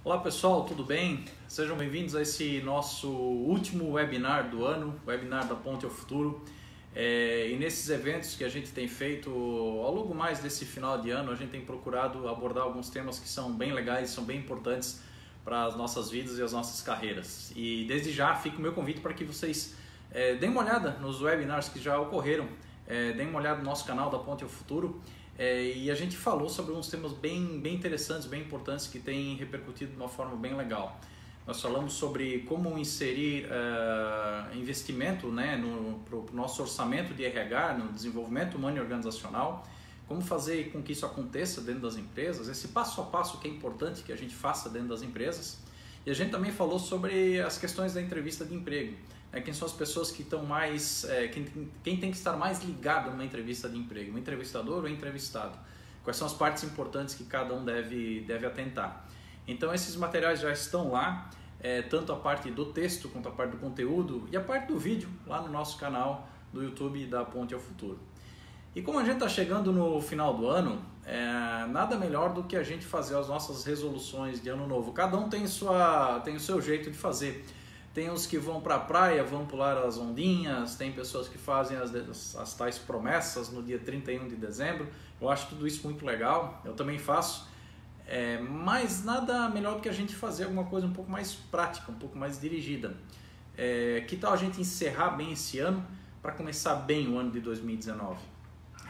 Olá pessoal, tudo bem? Sejam bem-vindos a esse nosso último webinar do ano, webinar da Ponte ao Futuro. E nesses eventos que a gente tem feito ao longo mais desse final de ano, a gente tem procurado abordar alguns temas que são bem legais, são bem importantes para as nossas vidas e as nossas carreiras. E desde já fica o meu convite para que vocês deem uma olhada nos webinars que já ocorreram, deem uma olhada no nosso canal da Ponte ao Futuro. E a gente falou sobre uns temas bem interessantes, bem importantes, que têm repercutido de uma forma bem legal. Nós falamos sobre como inserir investimento, né, pro nosso orçamento de RH, no desenvolvimento humano e organizacional, como fazer com que isso aconteça dentro das empresas, esse passo a passo que é importante que a gente faça dentro das empresas. E a gente também falou sobre as questões da entrevista de emprego. Quem são as pessoas que estão mais... quem tem que estar mais ligado numa entrevista de emprego? Um entrevistador ou entrevistado? Quais são as partes importantes que cada um deve atentar? Então esses materiais já estão lá, tanto a parte do texto quanto a parte do conteúdo e a parte do vídeo lá no nosso canal do YouTube da Ponte ao Futuro. E como a gente está chegando no final do ano, nada melhor do que a gente fazer as nossas resoluções de ano novo. Cada um tem o seu jeito de fazer. Tem uns que vão para a praia, vão pular as ondinhas, tem pessoas que fazem as tais promessas no dia 31 de dezembro. Eu acho tudo isso muito legal, eu também faço. Mas nada melhor do que a gente fazer alguma coisa um pouco mais prática, um pouco mais dirigida. Que tal a gente encerrar bem esse ano para começar bem o ano de 2019?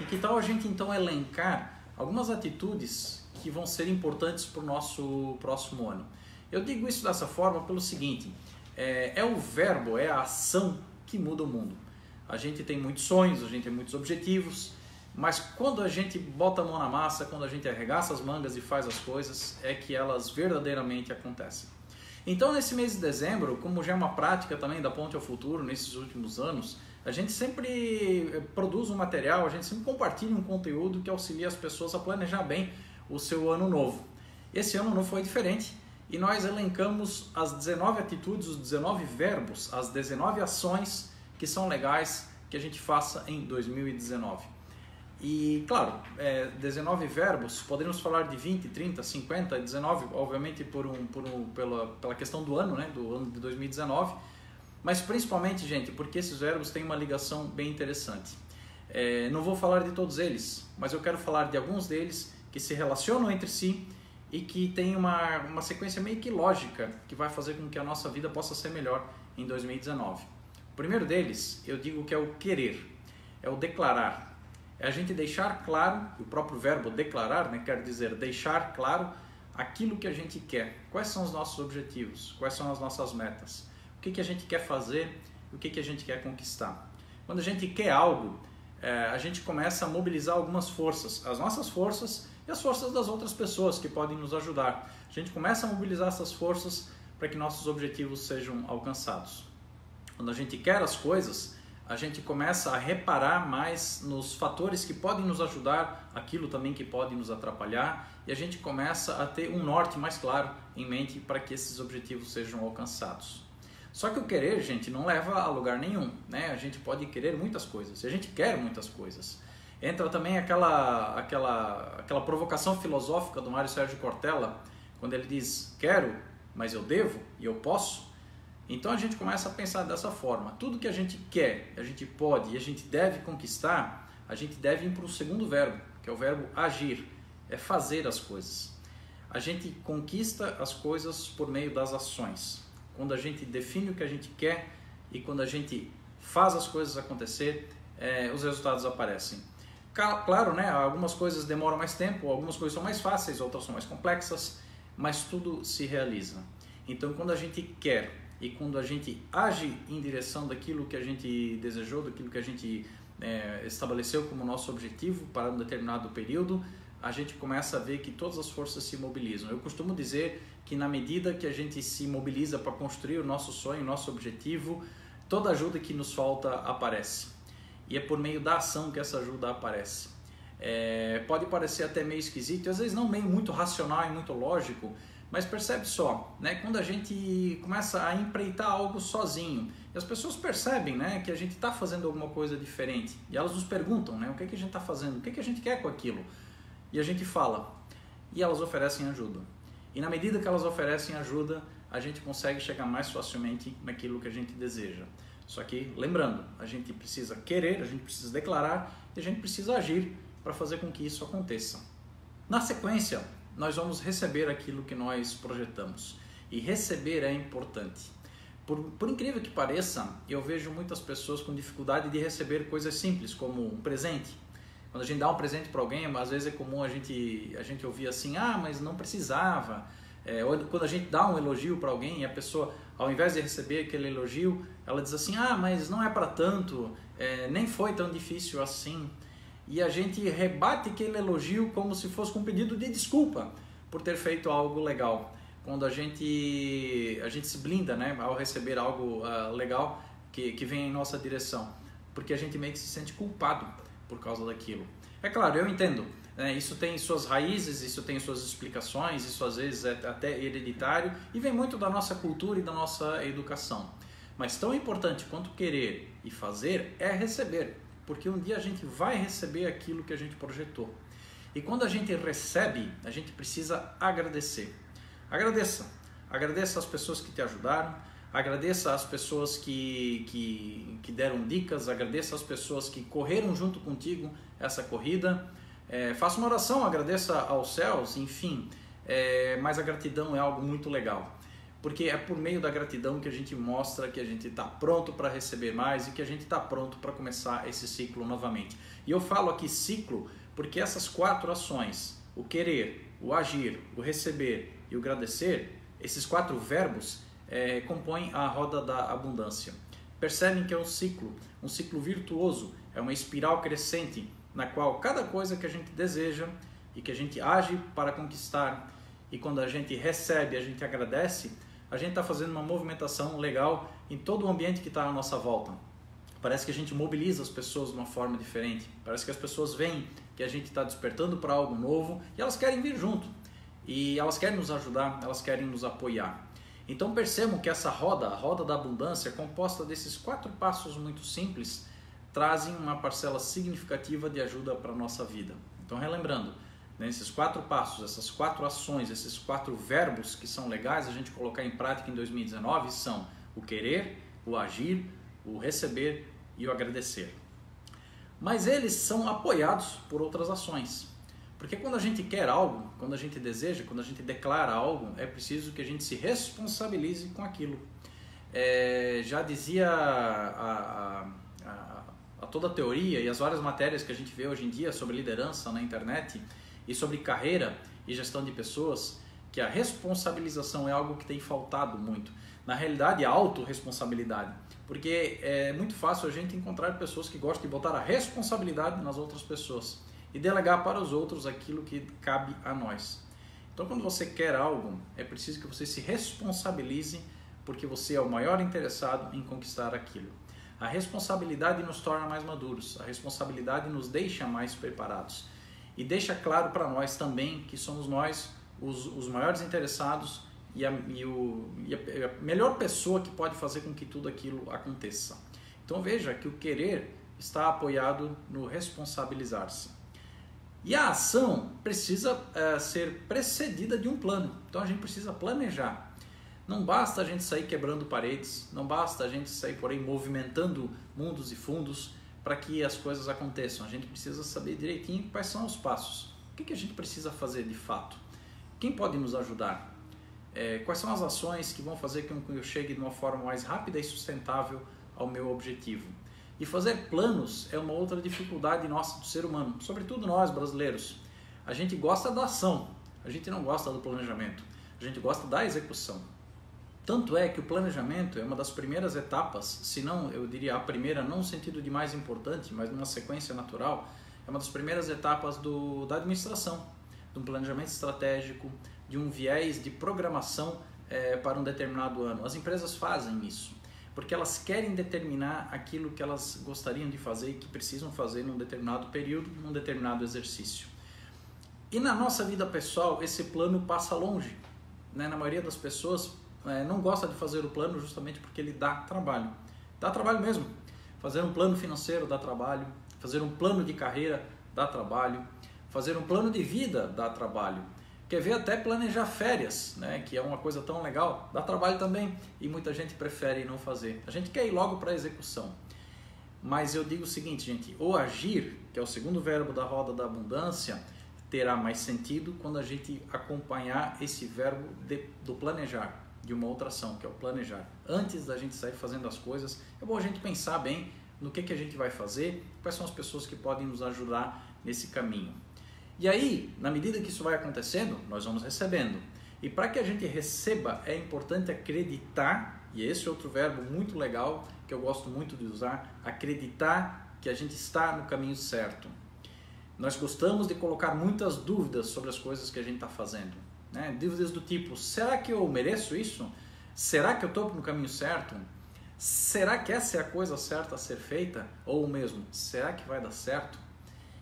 E que tal a gente então elencar algumas atitudes que vão ser importantes para o nosso próximo ano? Eu digo isso dessa forma pelo seguinte: é o verbo, é a ação que muda o mundo. A gente tem muitos sonhos, a gente tem muitos objetivos, mas quando a gente bota a mão na massa, quando a gente arregaça as mangas e faz as coisas, é que elas verdadeiramente acontecem. Então, nesse mês de dezembro, como já é uma prática também da Ponte ao Futuro nesses últimos anos, a gente sempre produz um material, a gente sempre compartilha um conteúdo que auxilia as pessoas a planejar bem o seu ano novo. Esse ano não foi diferente. E nós elencamos as 19 atitudes, os 19 verbos, as 19 ações que são legais que a gente faça em 2019. E, claro, 19 verbos, poderíamos falar de 20, 30, 50, 19, obviamente pela questão do ano, né, do ano de 2019, mas principalmente, gente, porque esses verbos têm uma ligação bem interessante. Não vou falar de todos eles, mas eu quero falar de alguns deles que se relacionam entre si e que tem uma sequência meio que lógica que vai fazer com que a nossa vida possa ser melhor em 2019. O primeiro deles, eu digo que é o querer, é o declarar. É a gente deixar claro, o próprio verbo declarar, né, quer dizer deixar claro aquilo que a gente quer. Quais são os nossos objetivos? Quais são as nossas metas? O que a gente quer fazer? O que a gente quer conquistar? Quando a gente quer algo, a gente começa a mobilizar algumas forças, as nossas forças e as forças das outras pessoas que podem nos ajudar. A gente começa a mobilizar essas forças para que nossos objetivos sejam alcançados. Quando a gente quer as coisas, a gente começa a reparar mais nos fatores que podem nos ajudar, aquilo também que pode nos atrapalhar, e a gente começa a ter um norte mais claro em mente para que esses objetivos sejam alcançados. Só que o querer, gente, não leva a lugar nenhum, né? A gente pode querer muitas coisas, e a gente quer muitas coisas. Entra também aquela provocação filosófica do Mário Sérgio Cortella, quando ele diz, quero, mas eu devo e eu posso. Então a gente começa a pensar dessa forma. Tudo que a gente quer, a gente pode e a gente deve conquistar, a gente deve ir para o segundo verbo, que é o verbo agir, é fazer as coisas. A gente conquista as coisas por meio das ações. Quando a gente define o que a gente quer e quando a gente faz as coisas acontecer, os resultados aparecem. Claro, né, algumas coisas demoram mais tempo, algumas coisas são mais fáceis, outras são mais complexas, mas tudo se realiza. Então, quando a gente quer e quando a gente age em direção daquilo que a gente desejou, daquilo que a gente estabeleceu como nosso objetivo para um determinado período, a gente começa a ver que todas as forças se mobilizam. Eu costumo dizer que na medida que a gente se mobiliza para construir o nosso sonho, o nosso objetivo, toda ajuda que nos falta aparece. E é por meio da ação que essa ajuda aparece. Pode parecer até meio esquisito, e às vezes não meio muito racional e muito lógico, mas percebe só, né? Quando a gente começa a empreitar algo sozinho, e as pessoas percebem, né, que a gente está fazendo alguma coisa diferente, e elas nos perguntam, né, o que a gente está fazendo, o que a gente quer com aquilo, e a gente fala, e elas oferecem ajuda. E na medida que elas oferecem ajuda, a gente consegue chegar mais facilmente naquilo que a gente deseja. Só que, lembrando, a gente precisa querer, a gente precisa declarar e a gente precisa agir para fazer com que isso aconteça. Na sequência, nós vamos receber aquilo que nós projetamos. E receber é importante. Por incrível que pareça, eu vejo muitas pessoas com dificuldade de receber coisas simples, como um presente. Quando a gente dá um presente para alguém, às vezes é comum a gente ouvir assim, mas não precisava. Ou quando a gente dá um elogio para alguém e a pessoa, ao invés de receber aquele elogio, ela diz assim, mas não é para tanto, nem foi tão difícil assim. E a gente rebate aquele elogio como se fosse um pedido de desculpa por ter feito algo legal. Quando a gente se blinda, né, ao receber algo legal que vem em nossa direção, porque a gente meio que se sente culpado por causa daquilo. É claro, eu entendo, né, isso tem suas raízes, isso tem suas explicações, isso às vezes é até hereditário e vem muito da nossa cultura e da nossa educação. Mas tão importante quanto querer e fazer é receber, porque um dia a gente vai receber aquilo que a gente projetou. E quando a gente recebe, a gente precisa agradecer. Agradeça as pessoas que te ajudaram, agradeça as pessoas que deram dicas, agradeça as pessoas que correram junto contigo essa corrida, faça uma oração, agradeça aos céus, enfim, mas a gratidão é algo muito legal, porque é por meio da gratidão que a gente mostra que a gente está pronto para receber mais e que a gente está pronto para começar esse ciclo novamente. E eu falo aqui ciclo porque essas 4 ações, o querer, o agir, o receber e o agradecer, esses 4 verbos compõem a roda da abundância. Percebem que é um ciclo virtuoso, é uma espiral crescente, na qual cada coisa que a gente deseja e que a gente age para conquistar, e quando a gente recebe, a gente agradece, a gente está fazendo uma movimentação legal em todo o ambiente que está à nossa volta. Parece que a gente mobiliza as pessoas de uma forma diferente, parece que as pessoas veem que a gente está despertando para algo novo e elas querem vir junto. E elas querem nos ajudar, elas querem nos apoiar. Então percebam que essa roda, a roda da abundância, composta desses 4 passos muito simples, trazem uma parcela significativa de ajuda para a nossa vida. Então relembrando, né, esses 4 passos, essas 4 ações, esses 4 verbos que são legais a gente colocar em prática em 2019 são o querer, o agir, o receber e o agradecer. Mas eles são apoiados por outras ações. Porque quando a gente quer algo, quando a gente deseja, quando a gente declara algo, é preciso que a gente se responsabilize com aquilo. Já dizia a toda a teoria e as várias matérias que a gente vê hoje em dia sobre liderança na internet e sobre carreira e gestão de pessoas, que a responsabilização é algo que tem faltado muito. Na realidade, a autorresponsabilidade. Porque é muito fácil a gente encontrar pessoas que gostam de botar a responsabilidade nas outras pessoas e delegar para os outros aquilo que cabe a nós. Então, quando você quer algo, é preciso que você se responsabilize, porque você é o maior interessado em conquistar aquilo. A responsabilidade nos torna mais maduros, a responsabilidade nos deixa mais preparados e deixa claro para nós também que somos nós os maiores interessados e a melhor pessoa que pode fazer com que tudo aquilo aconteça. Então veja que o querer está apoiado no responsabilizar-se. E a ação precisa ser precedida de um plano. Então a gente precisa planejar. Não basta a gente sair quebrando paredes, não basta a gente sair por aí movimentando mundos e fundos para que as coisas aconteçam. A gente precisa saber direitinho quais são os passos. O que a gente precisa fazer de fato? Quem pode nos ajudar? Quais são as ações que vão fazer com que eu chegue de uma forma mais rápida e sustentável ao meu objetivo? E fazer planos é uma outra dificuldade nossa do ser humano, sobretudo nós brasileiros. A gente gosta da ação, a gente não gosta do planejamento, a gente gosta da execução. Tanto é que o planejamento é uma das primeiras etapas, se não, eu diria a primeira, não no sentido de mais importante, mas numa sequência natural, é uma das primeiras etapas da administração, de um planejamento estratégico, de um viés de programação para um determinado ano. As empresas fazem isso, porque elas querem determinar aquilo que elas gostariam de fazer e que precisam fazer num determinado período, num determinado exercício. E na nossa vida pessoal, esse plano passa longe, né? Na maioria das pessoas não gosta de fazer o plano justamente porque ele dá trabalho. Dá trabalho mesmo. Fazer um plano financeiro dá trabalho, fazer um plano de carreira dá trabalho, fazer um plano de vida dá trabalho. quer ver até planejar férias, né? Que é uma coisa tão legal, dá trabalho também e muita gente prefere não fazer. A gente quer ir logo para a execução. Mas eu digo o seguinte, gente, o agir, que é o segundo verbo da roda da abundância, terá mais sentido quando a gente acompanhar esse verbo do planejar, de uma outra ação, que é o planejar. Antes da gente sair fazendo as coisas, é bom a gente pensar bem no que a gente vai fazer, quais são as pessoas que podem nos ajudar nesse caminho. E aí, na medida que isso vai acontecendo, nós vamos recebendo. E para que a gente receba, é importante acreditar, e esse é outro verbo muito legal, que eu gosto muito de usar, acreditar que a gente está no caminho certo. Nós gostamos de colocar muitas dúvidas sobre as coisas que a gente está fazendo, né? Dúvidas do tipo, será que eu mereço isso? Será que eu estou no caminho certo? Será que essa é a coisa certa a ser feita? Ou mesmo, será que vai dar certo?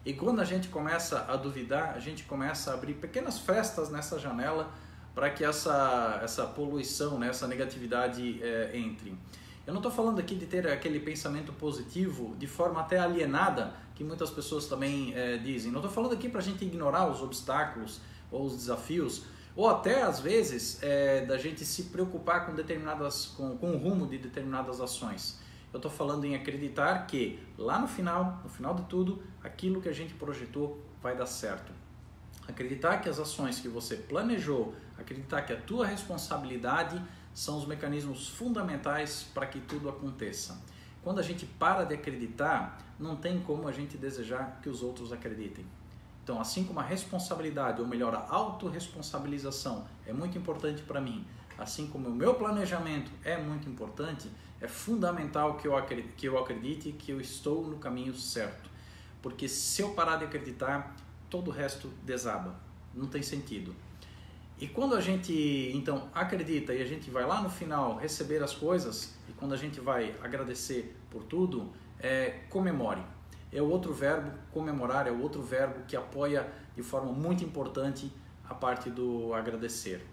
E quando a gente começa a duvidar, a gente começa a abrir pequenas frestas nessa janela para que essa poluição, né, essa negatividade entre. Eu não estou falando aqui de ter aquele pensamento positivo de forma até alienada, que muitas pessoas também dizem. Não estou falando aqui para a gente ignorar os obstáculos ou os desafios, ou até às vezes da gente se preocupar com o rumo de determinadas ações. Eu estou falando em acreditar que lá no final de tudo, aquilo que a gente projetou vai dar certo. Acreditar que as ações que você planejou, acreditar que a tua responsabilidade são os mecanismos fundamentais para que tudo aconteça. Quando a gente para de acreditar, não tem como a gente desejar que os outros acreditem. Então, assim como a responsabilidade, ou melhor, a autorresponsabilização é muito importante para mim, assim como o meu planejamento é muito importante, é fundamental que eu acredite que eu estou no caminho certo. Porque se eu parar de acreditar, todo o resto desaba, não tem sentido. E quando a gente então acredita e a gente vai lá no final receber as coisas, e quando a gente vai agradecer por tudo, comemore. É o outro verbo, comemorar, é o outro verbo que apoia de forma muito importante a parte do agradecer.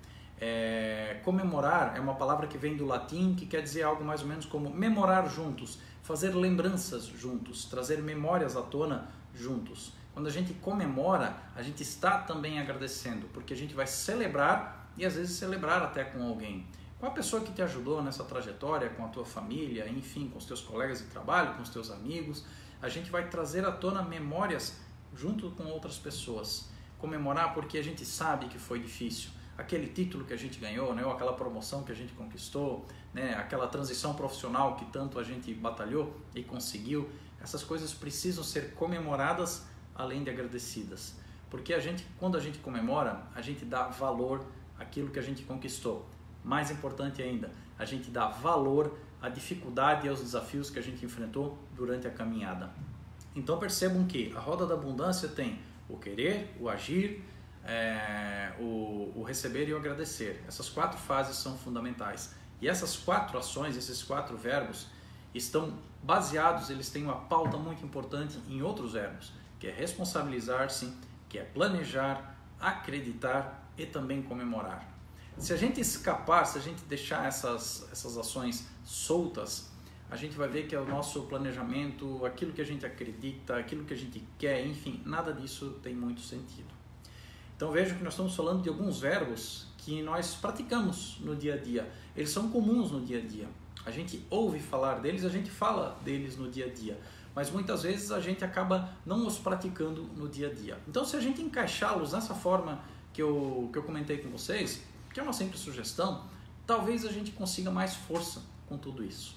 Comemorar é uma palavra que vem do latim, que quer dizer algo mais ou menos como memorar juntos, fazer lembranças juntos, trazer memórias à tona juntos. Quando a gente comemora, a gente está também agradecendo, porque a gente vai celebrar e às vezes celebrar até com alguém. Com a pessoa que te ajudou nessa trajetória, com a tua família, enfim, com os teus colegas de trabalho, com os teus amigos. A gente vai trazer à tona memórias junto com outras pessoas. Comemorar porque a gente sabe que foi difícil. Aquele título que a gente ganhou, né, ou aquela promoção que a gente conquistou, né, aquela transição profissional que tanto a gente batalhou e conseguiu. Essas coisas precisam ser comemoradas além de agradecidas, porque quando a gente comemora, a gente dá valor àquilo que a gente conquistou. Mais importante ainda, a gente dá valor à dificuldade e aos desafios que a gente enfrentou durante a caminhada. Então percebam que a roda da abundância tem o querer, o agir, o receber e o agradecer. Essas 4 fases são fundamentais. E essas 4 ações, esses 4 verbos, estão baseados, eles têm uma pauta muito importante em outros verbos, que é responsabilizar-se, que é planejar, acreditar e também comemorar. Se a gente escapar, se a gente deixar essas ações soltas, a gente vai ver que é o nosso planejamento, aquilo que a gente acredita, aquilo que a gente quer, enfim, nada disso tem muito sentido. Então vejam que nós estamos falando de alguns verbos que nós praticamos no dia a dia. Eles são comuns no dia a dia. A gente ouve falar deles, a gente fala deles no dia a dia. Mas muitas vezes a gente acaba não os praticando no dia a dia. Então, se a gente encaixá-los nessa forma que eu comentei com vocês, que é uma simples sugestão, talvez a gente consiga mais força com tudo isso.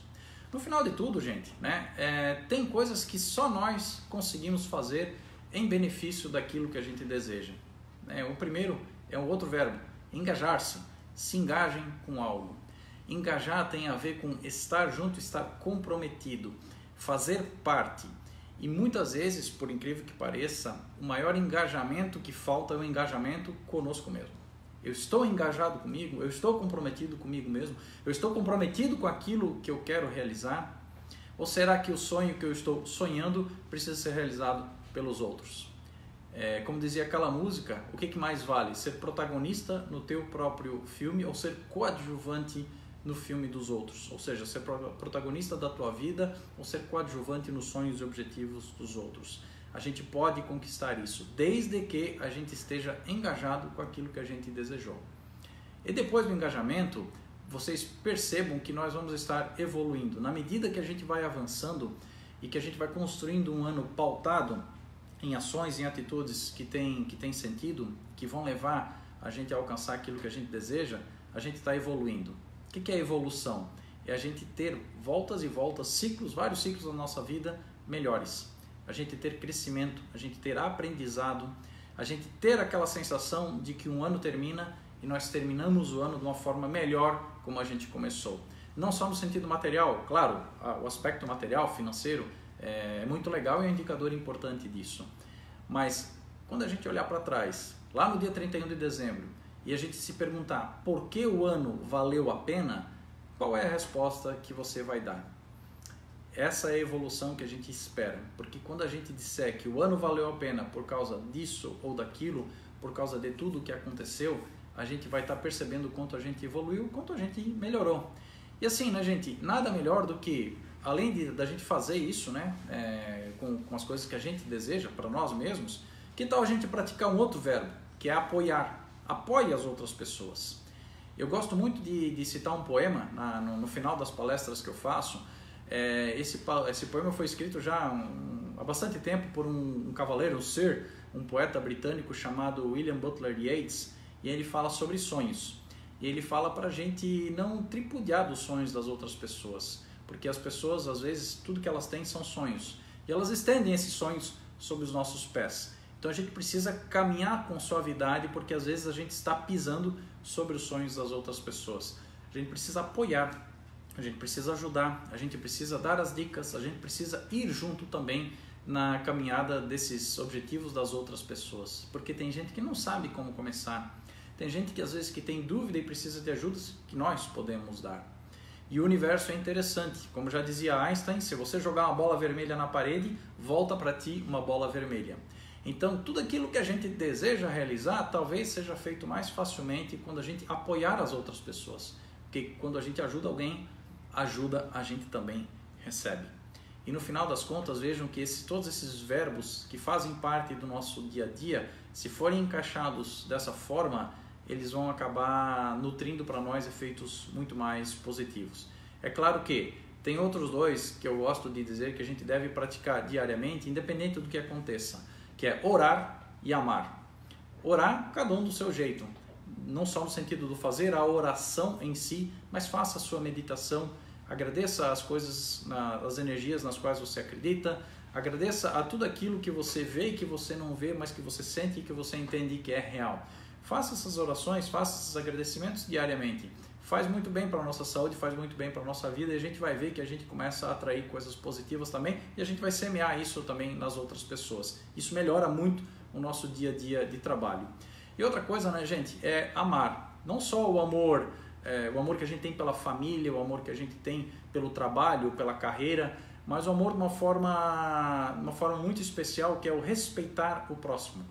No final de tudo, gente, né, tem coisas que só nós conseguimos fazer em benefício daquilo que a gente deseja. O primeiro é o outro verbo, engajar-se. Se engajem com algo. Engajar tem a ver com estar junto, estar comprometido, fazer parte. E muitas vezes, por incrível que pareça, o maior engajamento que falta é o engajamento conosco mesmo. Eu estou engajado comigo, eu estou comprometido comigo mesmo, eu estou comprometido com aquilo que eu quero realizar? Ou será que o sonho que eu estou sonhando precisa ser realizado pelos outros? Como dizia aquela música, o que mais vale? Ser protagonista no teu próprio filme ou ser coadjuvante no filme dos outros? Ou seja, ser protagonista da tua vida ou ser coadjuvante nos sonhos e objetivos dos outros? a gente pode conquistar isso, desde que a gente esteja engajado com aquilo que a gente desejou. E depois do engajamento, vocês percebam que nós vamos estar evoluindo. Na medida que a gente vai avançando e que a gente vai construindo um ano pautado em ações, em atitudes que tem sentido, que vão levar a gente a alcançar aquilo que a gente deseja, a gente está evoluindo. O que é evolução? É a gente ter voltas e voltas, ciclos, vários ciclos da nossa vida melhores. A gente ter crescimento, a gente ter aprendizado, a gente ter aquela sensação de que um ano termina e nós terminamos o ano de uma forma melhor como a gente começou. Não só no sentido material, claro, o aspecto material, financeiro, é muito legal e é um indicador importante disso. Mas quando a gente olhar para trás, lá no dia 31 de dezembro, e a gente se perguntar por que o ano valeu a pena, qual é a resposta que você vai dar? Essa é a evolução que a gente espera, porque quando a gente disser que o ano valeu a pena por causa disso ou daquilo, por causa de tudo que aconteceu, a gente vai estar percebendo o quanto a gente evoluiu, o quanto a gente melhorou. E assim, né, gente, nada melhor do que, além da gente fazer isso, né, com as coisas que a gente deseja para nós mesmos, que tal a gente praticar um outro verbo, que é apoiar. Apoie as outras pessoas. Eu gosto muito de citar um poema no final das palestras que eu faço. Esse poema foi escrito já há bastante tempo por um cavaleiro, um Sir, um poeta britânico chamado William Butler Yeats, e ele fala sobre sonhos. E ele fala para a gente não tripudiar dos sonhos das outras pessoas, porque as pessoas, às vezes, tudo que elas têm são sonhos, e elas estendem esses sonhos sobre os nossos pés. Então a gente precisa caminhar com suavidade, porque às vezes a gente está pisando sobre os sonhos das outras pessoas. A gente precisa apoiar, a gente precisa ajudar, a gente precisa dar as dicas, a gente precisa ir junto também na caminhada desses objetivos das outras pessoas, porque tem gente que não sabe como começar, tem gente que às vezes que tem dúvida e precisa de ajudas que nós podemos dar. E o universo é interessante, como já dizia Einstein, se você jogar uma bola vermelha na parede, volta para ti uma bola vermelha. Então, tudo aquilo que a gente deseja realizar, talvez seja feito mais facilmente quando a gente apoiar as outras pessoas. Porque quando a gente ajuda alguém, ajuda a gente também recebe. E no final das contas, vejam que todos esses verbos que fazem parte do nosso dia a dia, se forem encaixados dessa forma, eles vão acabar nutrindo para nós efeitos muito mais positivos. É claro que tem outros dois que eu gosto de dizer que a gente deve praticar diariamente, independente do que aconteça, que é orar e amar. Orar, cada um do seu jeito, não só no sentido do fazer a oração em si, mas faça a sua meditação, agradeça as coisas, as energias nas quais você acredita, agradeça a tudo aquilo que você vê e que você não vê, mas que você sente e que você entende que é real. Faça essas orações, faça esses agradecimentos diariamente. Faz muito bem para a nossa saúde, faz muito bem para a nossa vida, e a gente vai ver que a gente começa a atrair coisas positivas também, e a gente vai semear isso também nas outras pessoas. Isso melhora muito o nosso dia a dia de trabalho. E outra coisa, né, gente, é amar. Não só o amor que a gente tem pela família, o amor que a gente tem pelo trabalho, pela carreira, mas o amor de uma forma muito especial, que é o respeitar o próximo.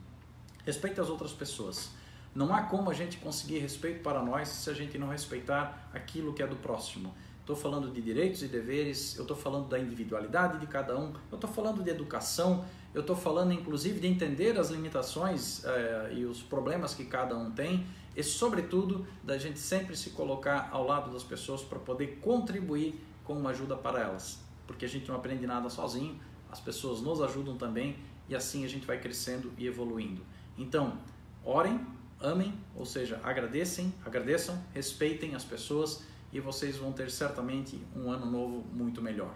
Respeite as outras pessoas. Não há como a gente conseguir respeito para nós se a gente não respeitar aquilo que é do próximo. Estou falando de direitos e deveres, eu estou falando da individualidade de cada um, eu estou falando de educação, eu estou falando inclusive de entender as limitações e os problemas que cada um tem, e sobretudo da gente sempre se colocar ao lado das pessoas para poder contribuir com uma ajuda para elas. Porque a gente não aprende nada sozinho, as pessoas nos ajudam também, e assim a gente vai crescendo e evoluindo. Então, orem, amem, ou seja, agradeçam, respeitem as pessoas, e vocês vão ter certamente um ano novo muito melhor.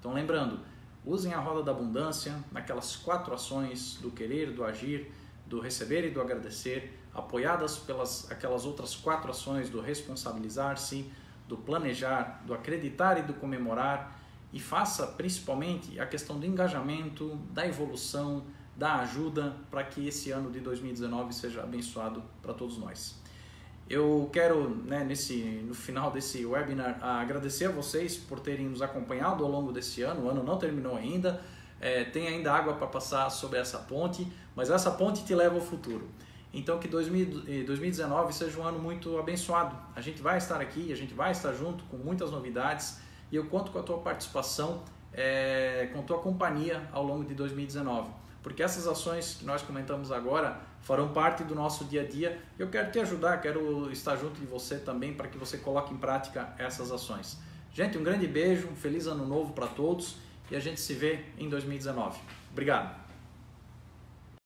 Então, lembrando, usem a roda da abundância naquelas 4 ações do querer, do agir, do receber e do agradecer, apoiadas pelas aquelas outras 4 ações do responsabilizar-se, do planejar, do acreditar e do comemorar, e faça principalmente a questão do engajamento, da evolução, da ajuda, para que esse ano de 2019 seja abençoado para todos nós. Eu quero, no final desse webinar, agradecer a vocês por terem nos acompanhado ao longo desse ano. O ano não terminou ainda, tem ainda água para passar sobre essa ponte, mas essa ponte te leva ao futuro. Então que 2019 seja um ano muito abençoado. A gente vai estar aqui, a gente vai estar junto com muitas novidades, e eu conto com a tua participação, com a tua companhia ao longo de 2019. porque essas ações que nós comentamos agora farão parte do nosso dia a dia. Eu quero te ajudar, quero estar junto de você também para que você coloque em prática essas ações. Gente, um grande beijo, um feliz ano novo para todos e a gente se vê em 2019. Obrigado!